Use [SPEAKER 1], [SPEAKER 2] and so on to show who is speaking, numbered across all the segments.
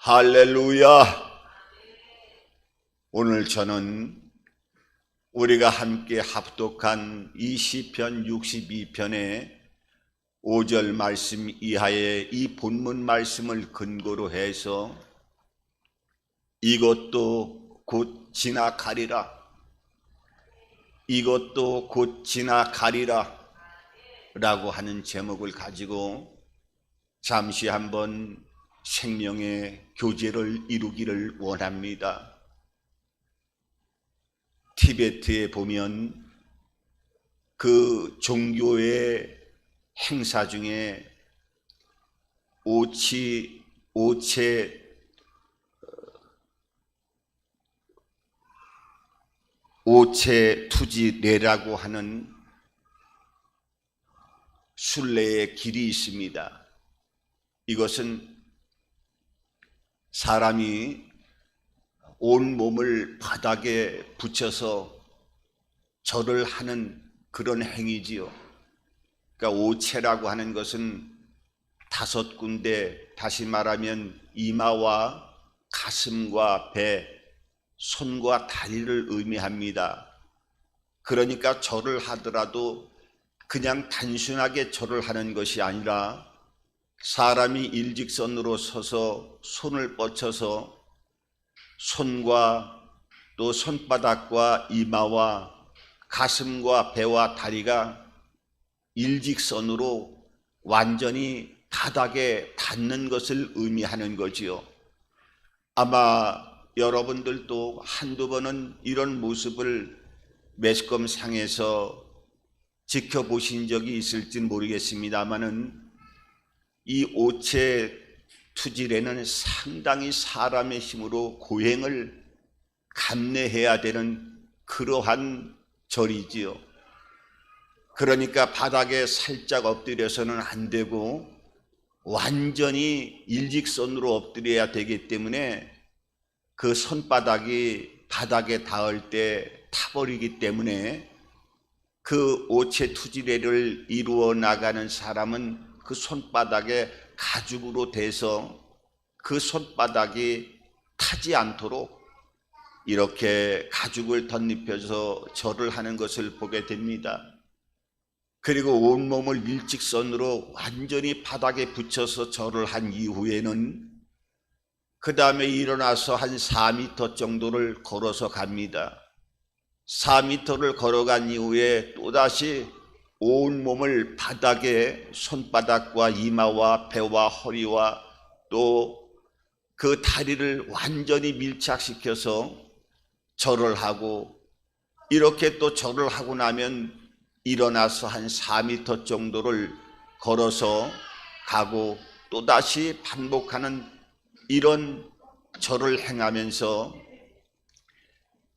[SPEAKER 1] 할렐루야! 오늘 저는 우리가 함께 합독한 이 시편 62편의 5절 말씀 이하의 이 본문 말씀을 근거로 해서 이것도 곧 지나가리라, 이것도 곧 지나가리라 라고 하는 제목을 가지고 잠시 한번 생명의 교제를 이루기를 원합니다. 티베트에 보면 그 종교의 행사 중에 오체 투지레라고 하는 순례의 길이 있습니다. 이것은 사람이 온 몸을 바닥에 붙여서 절을 하는 그런 행위지요. 그러니까 오체라고 하는 것은 5군데, 다시 말하면 이마와 가슴과 배, 손과 다리를 의미합니다. 그러니까 절을 하더라도 그냥 단순하게 절을 하는 것이 아니라 사람이 일직선으로 서서 손을 뻗쳐서 손과 또 손바닥과 이마와 가슴과 배와 다리가 일직선으로 완전히 바닥에 닿는 것을 의미하는 거지요. 아마 여러분들도 한두 번은 이런 모습을 매스컴상에서 지켜보신 적이 있을지 모르겠습니다만은 이 오체 투지레는 상당히 사람의 힘으로 고행을 감내해야 되는 그러한 절이지요. 그러니까 바닥에 살짝 엎드려서는 안 되고 완전히 일직선으로 엎드려야 되기 때문에 그 손바닥이 바닥에 닿을 때 타버리기 때문에 그 오체 투지레를 이루어 나가는 사람은 그 손바닥에 가죽으로 대서 그 손바닥이 타지 않도록 이렇게 가죽을 덧입혀서 절을 하는 것을 보게 됩니다. 그리고 온몸을 일직선으로 완전히 바닥에 붙여서 절을 한 이후에는 그 다음에 일어나서 한 4m 정도를 걸어서 갑니다. 4m를 걸어간 이후에 또다시 온몸을 바닥에 손바닥과 이마와 배와 허리와 또 그 다리를 완전히 밀착시켜서 절을 하고, 이렇게 또 절을 하고 나면 일어나서 한 4m 정도를 걸어서 가고 또다시 반복하는 이런 절을 행하면서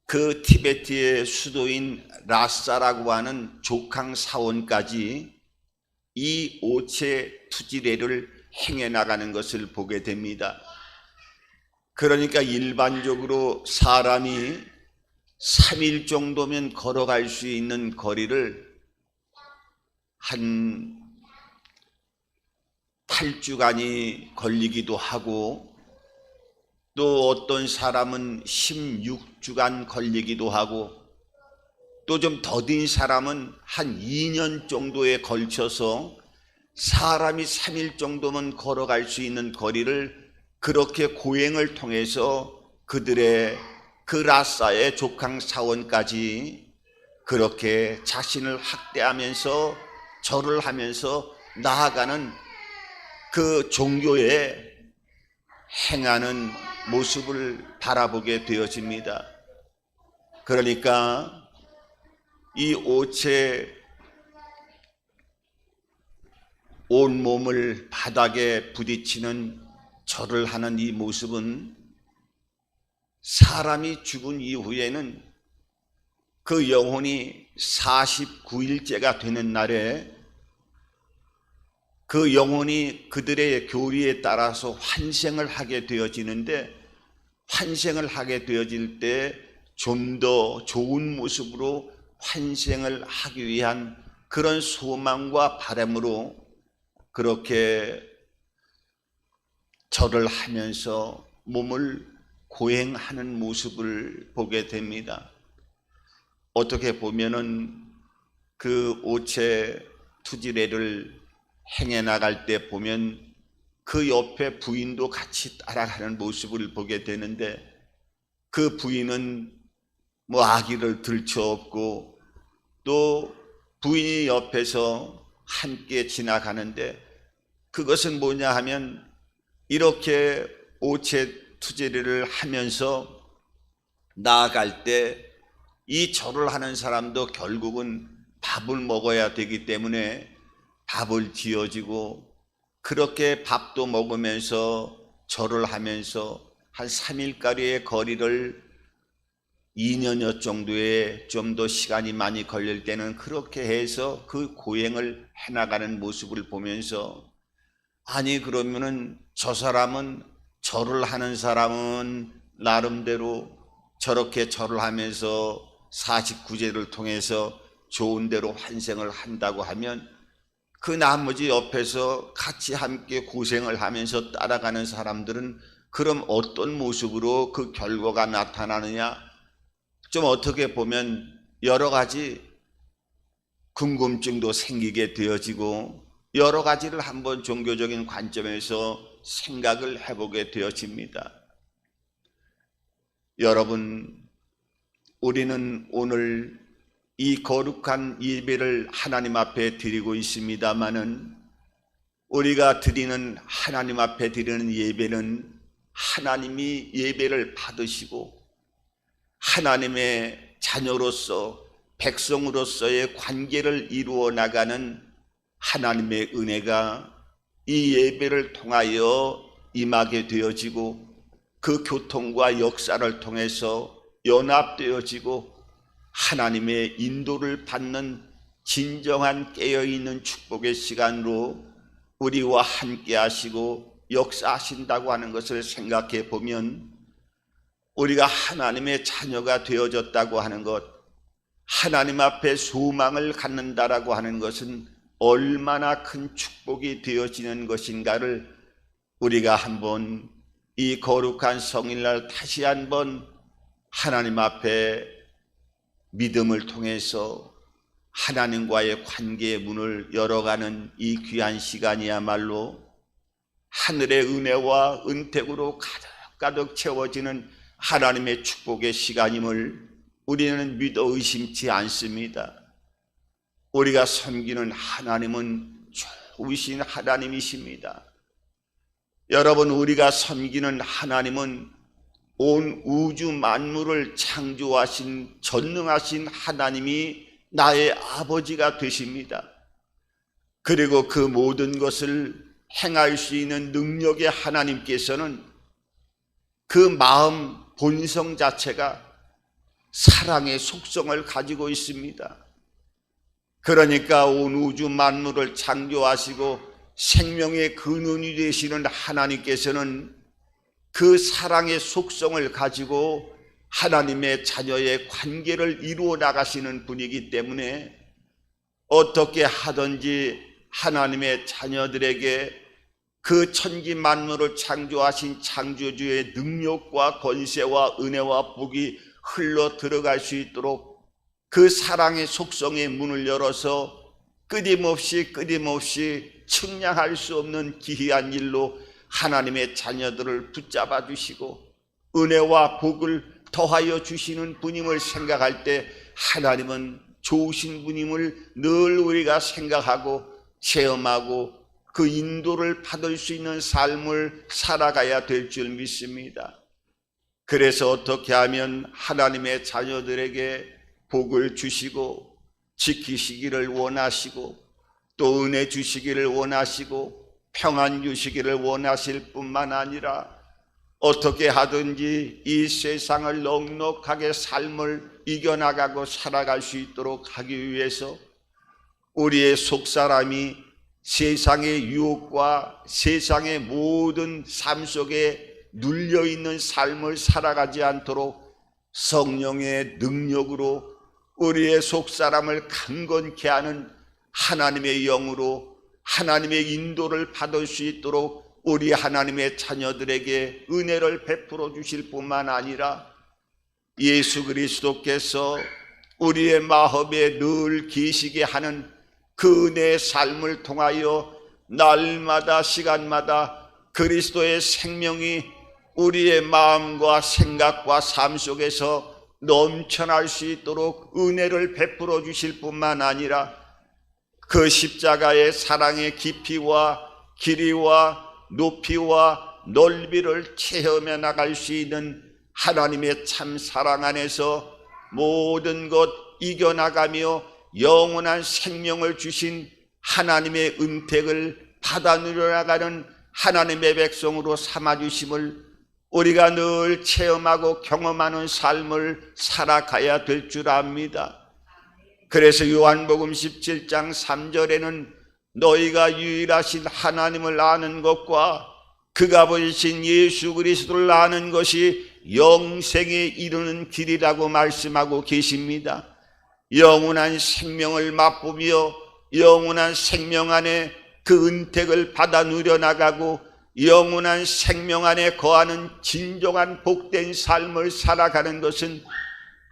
[SPEAKER 1] 그 티베트의 수도인 라사라고 하는 조캉 사원까지 이 오체 투지레를 행해 나가는 것을 보게 됩니다. 그러니까 일반적으로 사람이 3일 정도면 걸어갈 수 있는 거리를 한 8주간이 걸리기도 하고, 또 어떤 사람은 16주간 걸리기도 하고, 또 좀 더딘 사람은 한 2년 정도에 걸쳐서 사람이 3일 정도면 걸어갈 수 있는 거리를 그렇게 고행을 통해서 그들의 그 라사의 조캉 사원까지 그렇게 자신을 학대하면서 절을 하면서 나아가는 그 종교에 행하는 모습을 바라보게 되어집니다. 그러니까 이 오체 온몸을 바닥에 부딪히는 절을 하는 이 모습은 사람이 죽은 이후에는 그 영혼이 49일째가 되는 날에 그 영혼이 그들의 교리에 따라서 환생을 하게 되어지는데, 환생을 하게 되어질 때 좀 더 좋은 모습으로 환생을 하기 위한 그런 소망과 바람으로 그렇게 절을 하면서 몸을 고행하는 모습을 보게 됩니다. 어떻게 보면은 그 오체 투지레를 행해 나갈 때 보면 그 옆에 부인도 같이 따라가는 모습을 보게 되는데, 그 부인은 뭐 아기를 들쳐업고 또 부인이 옆에서 함께 지나가는데, 그것은 뭐냐 하면 이렇게 오체 투지레를 하면서 나아갈 때 이 절을 하는 사람도 결국은 밥을 먹어야 되기 때문에 밥을 지어지고, 그렇게 밥도 먹으면서 절을 하면서 한 3일가량의 거리를 2년여 정도에 좀 더 시간이 많이 걸릴 때는 그렇게 해서 그 고행을 해나가는 모습을 보면서, 아니 그러면은 저 사람은, 절을 하는 사람은 나름대로 저렇게 절을 하면서 49제를 통해서 좋은 대로 환생을 한다고 하면, 그 나머지 옆에서 같이 함께 고생을 하면서 따라가는 사람들은 그럼 어떤 모습으로 그 결과가 나타나느냐, 좀 어떻게 보면 여러 가지 궁금증도 생기게 되어지고, 여러 가지를 한번 종교적인 관점에서 생각을 해보게 되어집니다. 여러분, 우리는 오늘 이 거룩한 예배를 하나님 앞에 드리고 있습니다마는, 우리가 드리는, 하나님 앞에 드리는 예배는 하나님이 예배를 받으시고 하나님의 자녀로서, 백성으로서의 관계를 이루어 나가는 하나님의 은혜가 이 예배를 통하여 임하게 되어지고, 그 교통과 역사를 통해서 연합되어지고 하나님의 인도를 받는 진정한 깨어있는 축복의 시간으로 우리와 함께 하시고 역사하신다고 하는 것을 생각해 보면, 우리가 하나님의 자녀가 되어졌다고 하는 것, 하나님 앞에 소망을 갖는다라고 하는 것은 얼마나 큰 축복이 되어지는 것인가를 우리가 한번 이 거룩한 성일날 다시 한번 하나님 앞에 믿음을 통해서 하나님과의 관계의 문을 열어가는 이 귀한 시간이야말로 하늘의 은혜와 은택으로 가득가득 채워지는 하나님의 축복의 시간임을 우리는 믿어 의심치 않습니다. 우리가 섬기는 하나님은 좋으신 하나님이십니다. 여러분, 우리가 섬기는 하나님은 온 우주 만물을 창조하신 전능하신 하나님이 나의 아버지가 되십니다. 그리고 그 모든 것을 행할 수 있는 능력의 하나님께서는 그 마음 본성 자체가 사랑의 속성을 가지고 있습니다. 그러니까 온 우주 만물을 창조하시고 생명의 근원이 되시는 하나님께서는 그 사랑의 속성을 가지고 하나님의 자녀의 관계를 이루어 나가시는 분이기 때문에 어떻게 하든지 하나님의 자녀들에게 그 천지 만물을 창조하신 창조주의 능력과 권세와 은혜와 복이 흘러 들어갈 수 있도록 그 사랑의 속성의 문을 열어서 끊임없이 측량할 수 없는 기이한 일로 하나님의 자녀들을 붙잡아 주시고 은혜와 복을 더하여 주시는 분임을 생각할 때, 하나님은 좋으신 분임을 늘 우리가 생각하고 체험하고 그 인도를 받을 수 있는 삶을 살아가야 될 줄 믿습니다. 그래서 어떻게 하면 하나님의 자녀들에게 복을 주시고 지키시기를 원하시고 또 은혜 주시기를 원하시고 평안 주시기를 원하실 뿐만 아니라 어떻게 하든지 이 세상을 넉넉하게 삶을 이겨나가고 살아갈 수 있도록 하기 위해서 우리의 속사람이 세상의 유혹과 세상의 모든 삶 속에 눌려있는 삶을 살아가지 않도록 성령의 능력으로 우리의 속사람을 강건케 하는 하나님의 영으로 하나님의 인도를 받을 수 있도록 우리 하나님의 자녀들에게 은혜를 베풀어 주실 뿐만 아니라 예수 그리스도께서 우리의 마음에 늘 계시게 하는 그 은혜의 삶을 통하여 날마다 시간마다 그리스도의 생명이 우리의 마음과 생각과 삶 속에서 넘쳐날 수 있도록 은혜를 베풀어 주실 뿐만 아니라 그 십자가의 사랑의 깊이와 길이와 높이와 넓이를 체험해 나갈 수 있는 하나님의 참 사랑 안에서 모든 것 이겨나가며 영원한 생명을 주신 하나님의 은택을 받아 누려나가는 하나님의 백성으로 삼아주심을 우리가 늘 체험하고 경험하는 삶을 살아가야 될 줄 압니다. 그래서 요한복음 17장 3절에는 너희가 유일하신 하나님을 아는 것과 그가 보이신 예수 그리스도를 아는 것이 영생에 이르는 길이라고 말씀하고 계십니다. 영원한 생명을 맛보며 영원한 생명 안에 그 은택을 받아 누려나가고 영원한 생명 안에 거하는 진정한 복된 삶을 살아가는 것은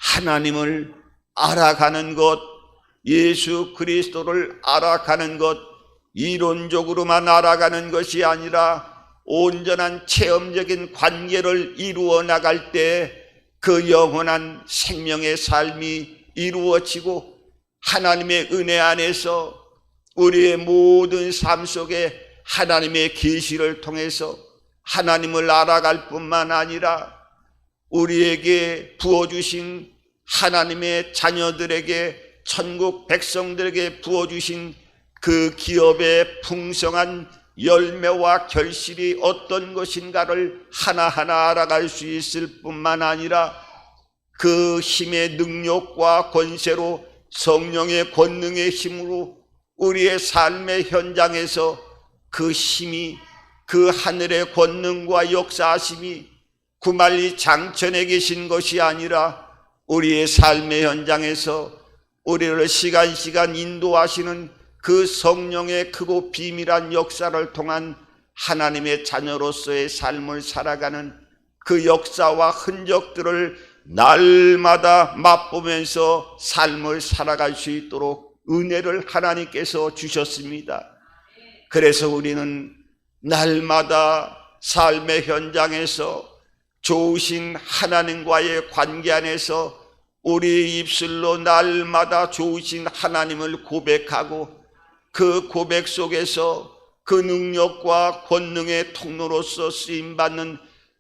[SPEAKER 1] 하나님을 알아가는 것, 예수 그리스도를 알아가는 것, 이론적으로만 알아가는 것이 아니라 온전한 체험적인 관계를 이루어 나갈 때 그 영원한 생명의 삶이 이루어지고 하나님의 은혜 안에서 우리의 모든 삶 속에 하나님의 계시를 통해서 하나님을 알아갈 뿐만 아니라 우리에게 부어주신 하나님의 자녀들에게 천국 백성들에게 부어주신 그 기업의 풍성한 열매와 결실이 어떤 것인가를 하나하나 알아갈 수 있을 뿐만 아니라 그 힘의 능력과 권세로 성령의 권능의 힘으로 우리의 삶의 현장에서 그 힘이 그 하늘의 권능과 역사하심이 구말리 장천에 계신 것이 아니라 우리의 삶의 현장에서 우리를 시간 인도하시는 그 성령의 크고 비밀한 역사를 통한 하나님의 자녀로서의 삶을 살아가는 그 역사와 흔적들을 날마다 맛보면서 삶을 살아갈 수 있도록 은혜를 하나님께서 주셨습니다. 그래서 우리는 날마다 삶의 현장에서 좋으신 하나님과의 관계 안에서 우리의 입술로 날마다 좋으신 하나님을 고백하고 그 고백 속에서 그 능력과 권능의 통로로서 쓰임받는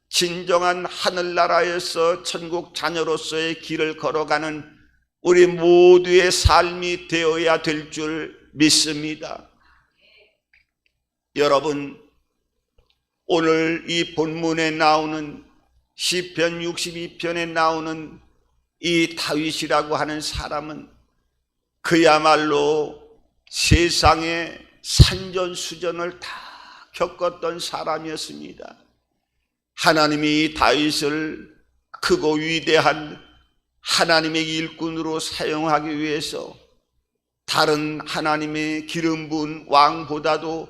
[SPEAKER 1] 진정한 하늘나라에서 천국 자녀로서의 길을 걸어가는 우리 모두의 삶이 되어야 될 줄 믿습니다. 여러분, 오늘 이 본문에 나오는 시편 62편에 나오는 이 다윗이라고 하는 사람은 그야말로 세상의 산전수전을 다 겪었던 사람이었습니다. 하나님이 이 다윗을 크고 위대한 하나님의 일꾼으로 사용하기 위해서 다른 하나님의 기름 부은 왕보다도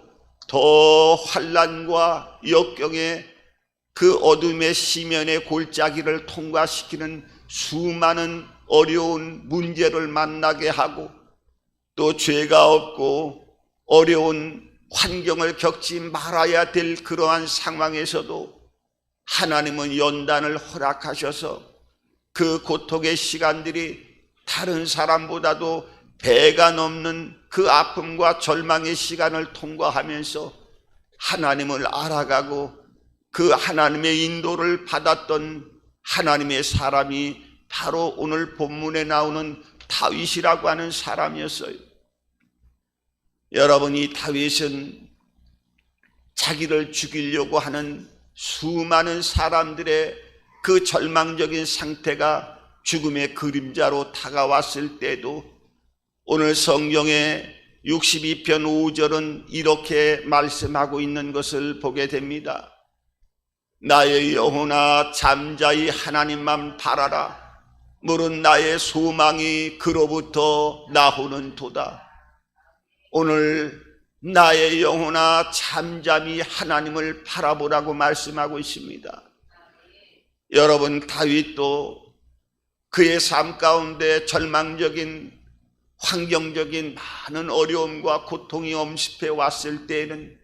[SPEAKER 1] 더 환난과 역경의 그 어둠의 시면의 골짜기를 통과시키는 수많은 어려운 문제를 만나게 하고 또 죄가 없고 어려운 환경을 겪지 말아야 될 그러한 상황에서도 하나님은 연단을 허락하셔서 그 고통의 시간들이 다른 사람보다도 배가 넘는 그 아픔과 절망의 시간을 통과하면서 하나님을 알아가고 그 하나님의 인도를 받았던 하나님의 사람이 바로 오늘 본문에 나오는 다윗이라고 하는 사람이었어요. 여러분, 이 다윗은 자기를 죽이려고 하는 수많은 사람들의 그 절망적인 상태가 죽음의 그림자로 다가왔을 때도 오늘 성경의 62편 5절은 이렇게 말씀하고 있는 것을 보게 됩니다. 나의 영혼아 잠자히 하나님만 바라라. 물은 나의 소망이 그로부터 나오는 도다. 오늘 나의 영혼아 잠잠히 하나님을 바라보라고 말씀하고 있습니다. 여러분, 다윗도 그의 삶 가운데 절망적인 환경적인 많은 어려움과 고통이 엄습해 왔을 때에는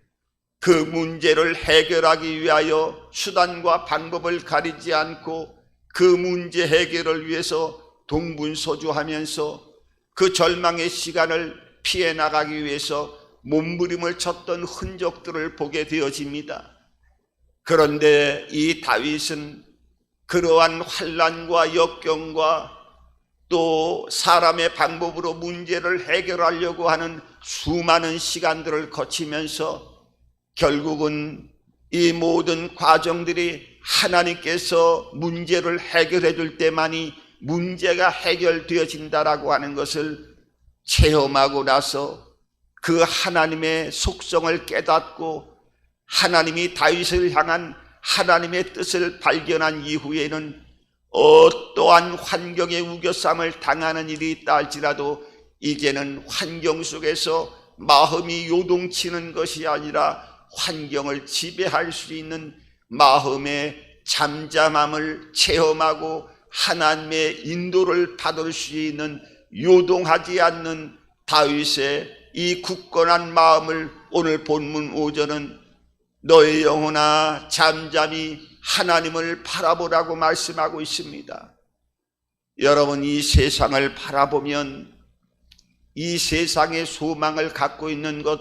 [SPEAKER 1] 그 문제를 해결하기 위하여 수단과 방법을 가리지 않고 그 문제 해결을 위해서 동분서주하면서 그 절망의 시간을 피해 나가기 위해서 몸부림을 쳤던 흔적들을 보게 되어집니다. 그런데 이 다윗은 그러한 환난과 역경과 또 사람의 방법으로 문제를 해결하려고 하는 수많은 시간들을 거치면서 결국은 이 모든 과정들이 하나님께서 문제를 해결해 줄 때만이 문제가 해결되어진다라고 하는 것을 체험하고 나서 그 하나님의 속성을 깨닫고 하나님이 다윗을 향한 하나님의 뜻을 발견한 이후에는 어떠한 환경의 우겨쌈을 당하는 일이 있다 할지라도 이제는 환경 속에서 마음이 요동치는 것이 아니라 환경을 지배할 수 있는 마음의 잠잠함을 체험하고 하나님의 인도를 받을 수 있는 요동하지 않는 다윗의 이 굳건한 마음을 오늘 본문 5절은 너의 영혼아 잠잠히 하나님을 바라보라고 말씀하고 있습니다. 여러분, 이 세상을 바라보면 이 세상의 소망을 갖고 있는 것,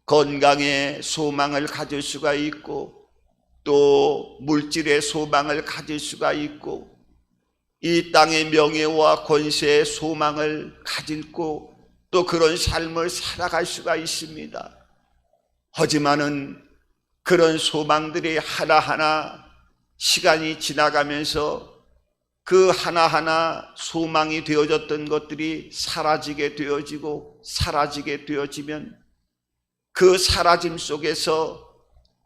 [SPEAKER 1] 건강의 소망을 가질 수가 있고 또 물질의 소망을 가질 수가 있고 이 땅의 명예와 권세의 소망을 가지고 또 그런 삶을 살아갈 수가 있습니다. 하지만은 그런 소망들이 하나하나 시간이 지나가면서 그 하나하나 소망이 되어졌던 것들이 사라지게 되어지면 그 사라짐 속에서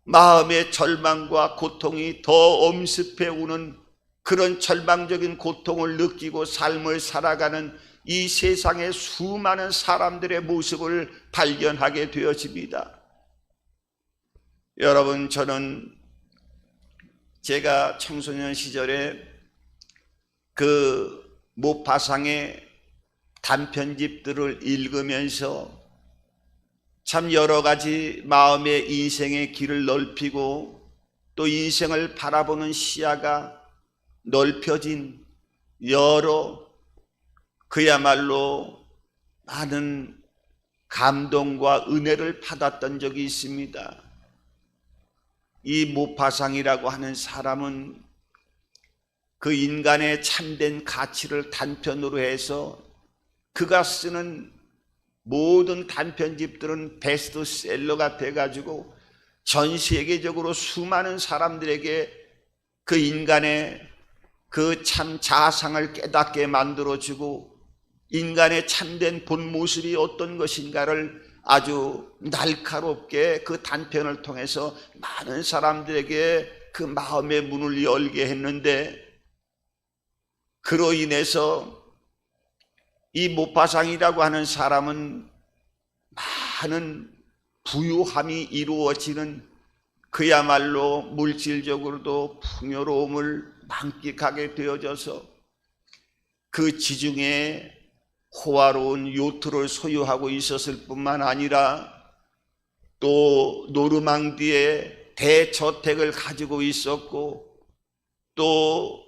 [SPEAKER 1] 마음의 절망과 고통이 더 엄습해 오는 그런 절망적인 고통을 느끼고 삶을 살아가는 이 세상의 수많은 사람들의 모습을 발견하게 되어집니다. 여러분, 저는 제가 청소년 시절에 그 모파상의 단편집들을 읽으면서 참 여러 가지 마음의 인생의 길을 넓히고 또 인생을 바라보는 시야가 넓혀진 여러 그야말로 많은 감동과 은혜를 받았던 적이 있습니다. 이 모파상이라고 하는 사람은 그 인간의 참된 가치를 단편으로 해서 그가 쓰는 모든 단편집들은 베스트셀러가 돼가지고 전 세계적으로 수많은 사람들에게 그 인간의 그 참 자상을 깨닫게 만들어주고 인간의 참된 본 모습이 어떤 것인가를 아주 날카롭게 그 단편을 통해서 많은 사람들에게 그 마음의 문을 열게 했는데, 그로 인해서 이 모파상이라고 하는 사람은 많은 부유함이 이루어지는 그야말로 물질적으로도 풍요로움을 만끽하게 되어져서 그 지중해 호화로운 요트를 소유하고 있었을 뿐만 아니라 또 노르망디에 대저택을 가지고 있었고 또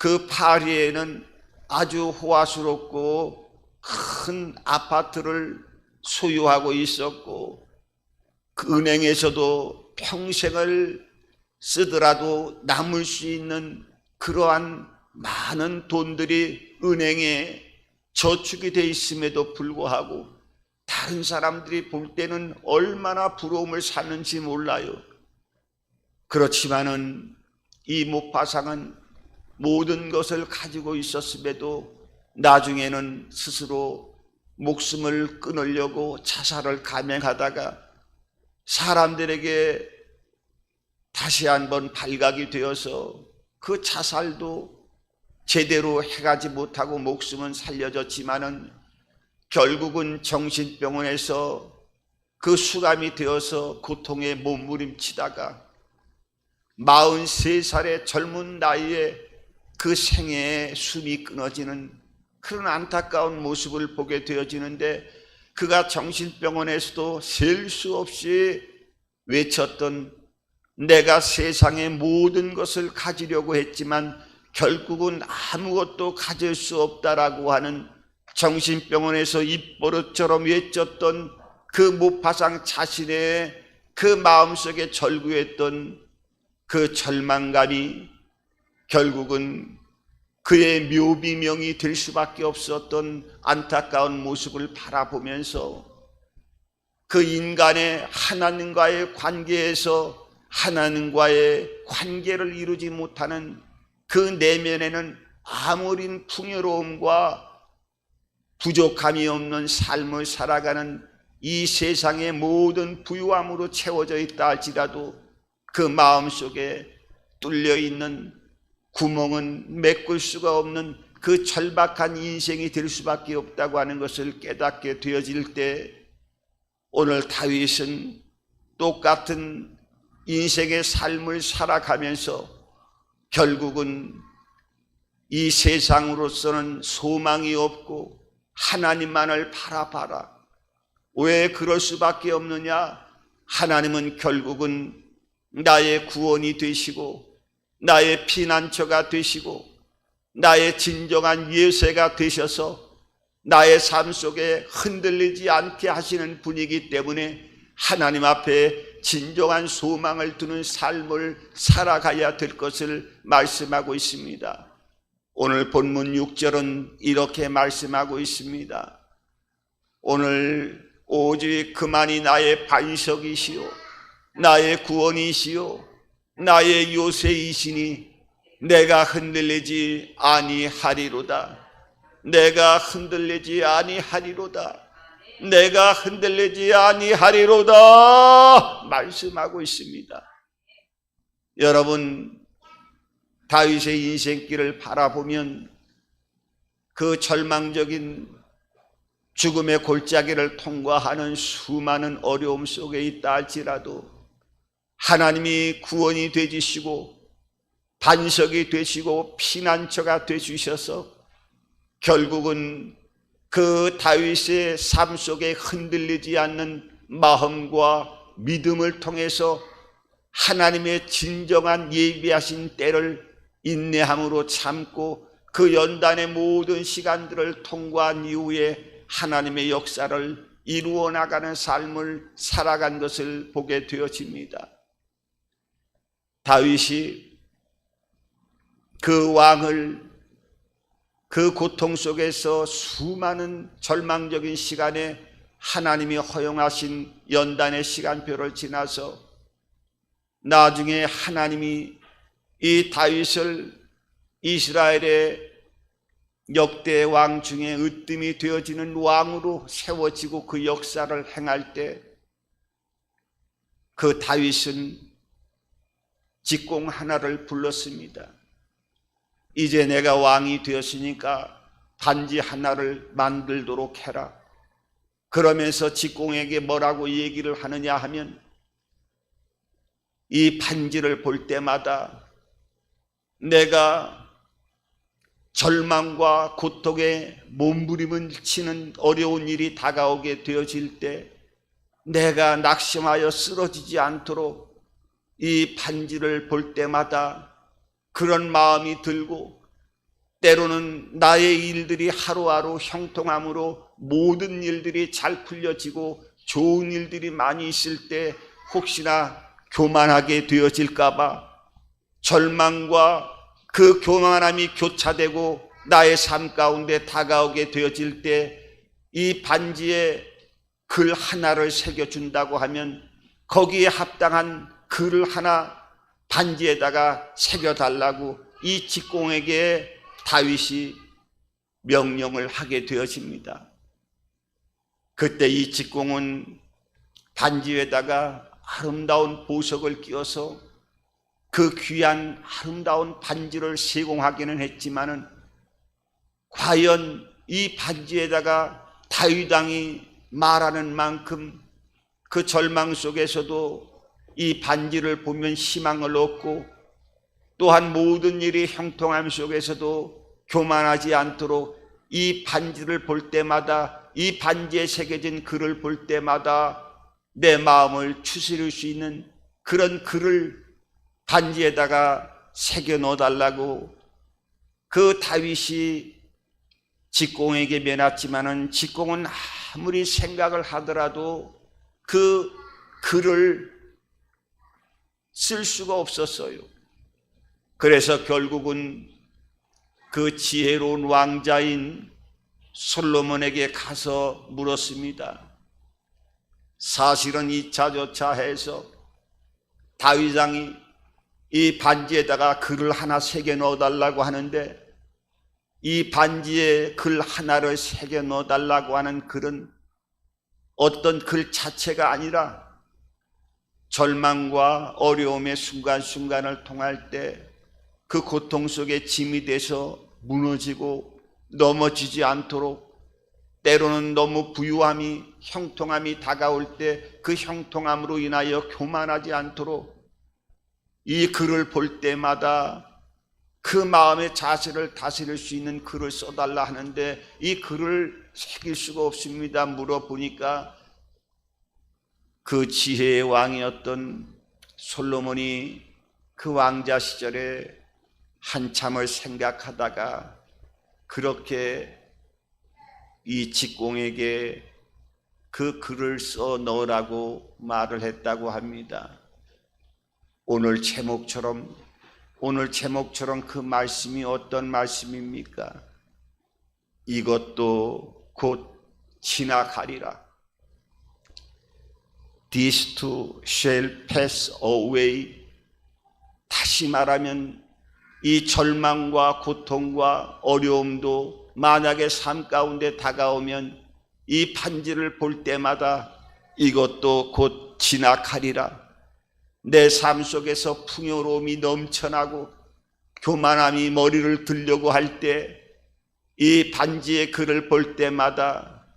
[SPEAKER 1] 그 파리에는 아주 호화스럽고 큰 아파트를 소유하고 있었고 그 은행에서도 평생을 쓰더라도 남을 수 있는 그러한 많은 돈들이 은행에 저축이 돼 있음에도 불구하고 다른 사람들이 볼 때는 얼마나 부러움을 사는지 몰라요. 그렇지만은 이 모파상은 모든 것을 가지고 있었음에도 나중에는 스스로 목숨을 끊으려고 자살을 감행하다가 사람들에게 다시 한번 발각이 되어서 그 자살도 제대로 해가지 못하고 목숨은 살려졌지만은 결국은 정신병원에서 그 수감이 되어서 고통에 몸부림치다가 43살의 젊은 나이에 그 생애의 숨이 끊어지는 그런 안타까운 모습을 보게 되어지는데, 그가 정신병원에서도 셀 수 없이 외쳤던, 내가 세상의 모든 것을 가지려고 했지만 결국은 아무것도 가질 수 없다라고 하는, 정신병원에서 입버릇처럼 외쳤던 그 모파상 자신의 그 마음속에 절구했던 그 절망감이 결국은 그의 묘비명이 될 수밖에 없었던 안타까운 모습을 바라보면서, 그 인간의 하나님과의 관계에서 하나님과의 관계를 이루지 못하는 그 내면에는 아무린 풍요로움과 부족함이 없는 삶을 살아가는 이 세상의 모든 부유함으로 채워져 있다 할지라도 그 마음속에 뚫려있는 구멍은 메꿀 수가 없는 그 절박한 인생이 될 수밖에 없다고 하는 것을 깨닫게 되어질 때, 오늘 다윗은 똑같은 인생의 삶을 살아가면서 결국은 이 세상으로서는 소망이 없고 하나님만을 바라봐라. 왜 그럴 수밖에 없느냐? 하나님은 결국은 나의 구원이 되시고 나의 피난처가 되시고 나의 진정한 예세가 되셔서 나의 삶 속에 흔들리지 않게 하시는 분이기 때문에 하나님 앞에 진정한 소망을 두는 삶을 살아가야 될 것을 말씀하고 있습니다. 오늘 본문 6절은 이렇게 말씀하고 있습니다. 오늘 오직 그만이 나의 반석이시요 나의 구원이시요 나의 요새이시니 내가 흔들리지 아니하리로다. 내가 흔들리지 아니하리로다. 내가 흔들리지 아니하리로다 말씀하고 있습니다. 여러분, 다윗의 인생길을 바라보면 그 절망적인 죽음의 골짜기를 통과하는 수많은 어려움 속에 있다 할지라도 하나님이 구원이 되주시고 반석이 되시고 피난처가 되주셔서 결국은 그 다윗의 삶 속에 흔들리지 않는 마음과 믿음을 통해서 하나님의 진정한 예비하신 때를 인내함으로 참고 그 연단의 모든 시간들을 통과한 이후에 하나님의 역사를 이루어 나가는 삶을 살아간 것을 보게 되어집니다. 다윗이 그 왕을 그 고통 속에서 수많은 절망적인 시간에 하나님이 허용하신 연단의 시간표를 지나서 나중에 하나님이 이 다윗을 이스라엘의 역대 왕 중에 으뜸이 되어지는 왕으로 세워지고 그 역사를 행할 때 그 다윗은 직공 하나를 불렀습니다. 이제 내가 왕이 되었으니까 반지 하나를 만들도록 해라. 그러면서 직공에게 뭐라고 얘기를 하느냐 하면, 이 반지를 볼 때마다 내가 절망과 고통에 몸부림을 치는 어려운 일이 다가오게 되어질 때 내가 낙심하여 쓰러지지 않도록 이 반지를 볼 때마다 그런 마음이 들고, 때로는 나의 일들이 하루하루 형통함으로 모든 일들이 잘 풀려지고 좋은 일들이 많이 있을 때 혹시나 교만하게 되어질까봐 절망과 그 교만함이 교차되고 나의 삶 가운데 다가오게 되어질 때 이 반지에 글 하나를 새겨준다고 하면 거기에 합당한 글을 하나 반지에다가 새겨달라고 이 직공에게 다윗이 명령을 하게 되어집니다. 그때 이 직공은 반지에다가 아름다운 보석을 끼워서 그 귀한 아름다운 반지를 시공하기는 했지만은 과연 이 반지에다가 다윗 왕이 말하는 만큼 그 절망 속에서도 이 반지를 보면 희망을 얻고, 또한 모든 일이 형통함 속에서도 교만하지 않도록 이 반지를 볼 때마다, 이 반지에 새겨진 글을 볼 때마다 내 마음을 추스릴 수 있는 그런 글을 반지에다가 새겨 넣어달라고 그 다윗이 직공에게 면했지만은 직공은 아무리 생각을 하더라도 그 글을 쓸 수가 없었어요. 그래서 결국은 그 지혜로운 왕자인 솔로몬에게 가서 물었습니다. 사실은 2차조차 해서 다윗 왕이 이 반지에다가 글을 하나 새겨 넣어달라고 하는데, 이 반지에 글 하나를 새겨 넣어달라고 하는 글은 어떤 글 자체가 아니라 절망과 어려움의 순간순간을 통할 때 그 고통 속에 짐이 돼서 무너지고 넘어지지 않도록, 때로는 너무 부유함이, 형통함이 다가올 때 그 형통함으로 인하여 교만하지 않도록 이 글을 볼 때마다 그 마음의 자세를 다스릴 수 있는 글을 써달라 하는데, 이 글을 새길 수가 없습니다. 물어보니까 그 지혜의 왕이었던 솔로몬이 그 왕자 시절에 한참을 생각하다가 그렇게 이 직공에게 그 글을 써 넣으라고 말을 했다고 합니다. 오늘 제목처럼 그 말씀이 어떤 말씀입니까? 이것도 곧 지나가리라. This too shall pass away. 다시 말하면 이 절망과 고통과 어려움도 만약에 삶 가운데 다가오면 이 반지를 볼 때마다 이것도 곧 지나가리라. 내 삶 속에서 풍요로움이 넘쳐나고 교만함이 머리를 들려고 할 때 이 반지의 글을 볼 때마다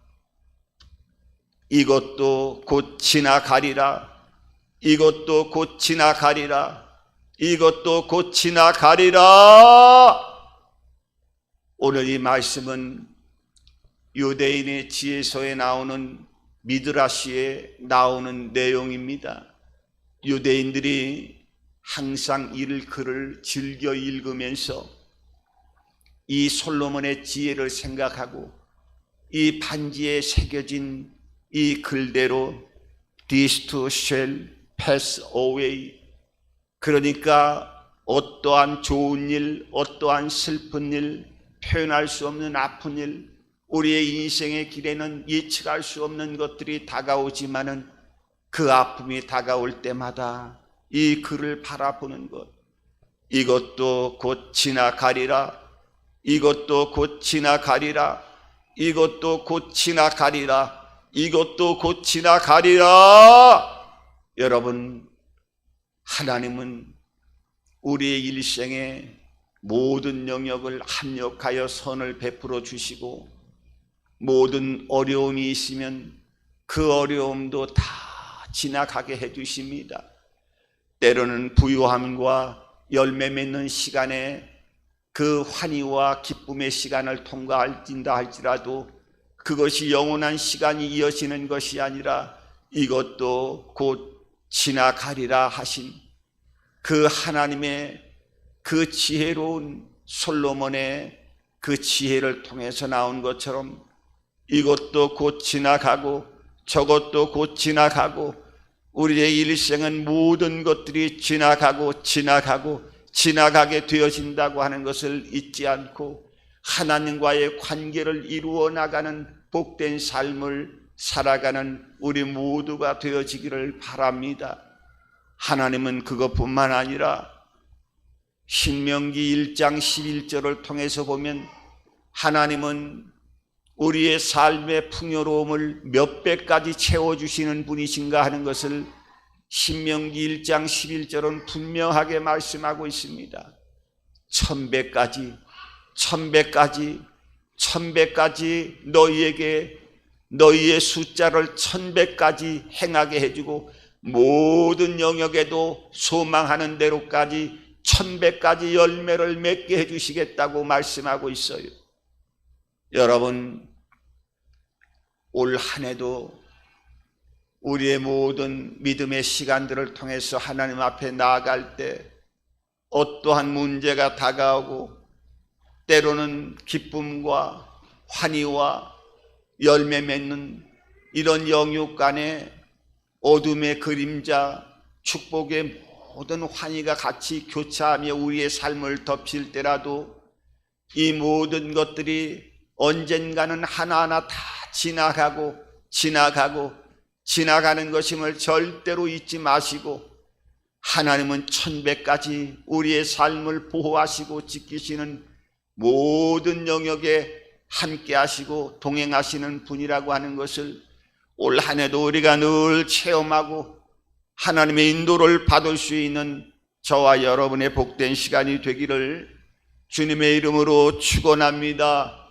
[SPEAKER 1] 이것도 곧 지나가리라. 이것도 곧 지나가리라. 이것도 곧 지나가리라. 오늘 이 말씀은 유대인의 지혜서에 나오는 미드라시에 나오는 내용입니다. 유대인들이 항상 이 글을 즐겨 읽으면서 이 솔로몬의 지혜를 생각하고 이 반지에 새겨진 이 글대로 This too shall pass away. 그러니까 어떠한 좋은 일, 어떠한 슬픈 일, 표현할 수 없는 아픈 일, 우리의 인생의 길에는 예측할 수 없는 것들이 다가오지만은 그 아픔이 다가올 때마다 이 글을 바라보는 것, 이것도 곧 지나가리라. 이것도 곧 지나가리라. 이것도 곧 지나가리라. 이것도 곧 지나가리라. 여러분, 하나님은 우리의 일생에 모든 영역을 합력하여 선을 베풀어 주시고, 모든 어려움이 있으면 그 어려움도 다 지나가게 해 주십니다. 때로는 부유함과 열매 맺는 시간에 그 환희와 기쁨의 시간을 통과할진다 할지라도 그것이 영원한 시간이 이어지는 것이 아니라 이것도 곧 지나가리라 하신 그 하나님의 그 지혜로운 솔로몬의 그 지혜를 통해서 나온 것처럼 이것도 곧 지나가고 저것도 곧 지나가고 우리의 일생은 모든 것들이 지나가고 지나가게 되어진다고 하는 것을 잊지 않고 하나님과의 관계를 이루어 나가는 복된 삶을 살아가는 우리 모두가 되어지기를 바랍니다. 하나님은 그것뿐만 아니라 신명기 1장 11절을 통해서 보면 하나님은 우리의 삶의 풍요로움을 몇 배까지 채워주시는 분이신가 하는 것을 신명기 1장 11절은 분명하게 말씀하고 있습니다. 1000배까지 너희에게 너희의 숫자를 1000배까지 행하게 해주고 모든 영역에도 소망하는 대로까지 1000배까지 열매를 맺게 해주시겠다고 말씀하고 있어요. 여러분, 올 한 해도 우리의 모든 믿음의 시간들을 통해서 하나님 앞에 나아갈 때 어떠한 문제가 다가오고 때로는 기쁨과 환희와 열매 맺는 이런 영육 간에 어둠의 그림자, 축복의 모든 환희가 같이 교차하며 우리의 삶을 덮칠 때라도 이 모든 것들이 언젠가는 하나하나 다 지나가는 것임을 절대로 잊지 마시고, 하나님은 1000배까지 우리의 삶을 보호하시고 지키시는 모든 영역에 함께 하시고 동행하시는 분이라고 하는 것을 올 한 해도 우리가 늘 체험하고 하나님의 인도를 받을 수 있는 저와 여러분의 복된 시간이 되기를 주님의 이름으로 축원합니다.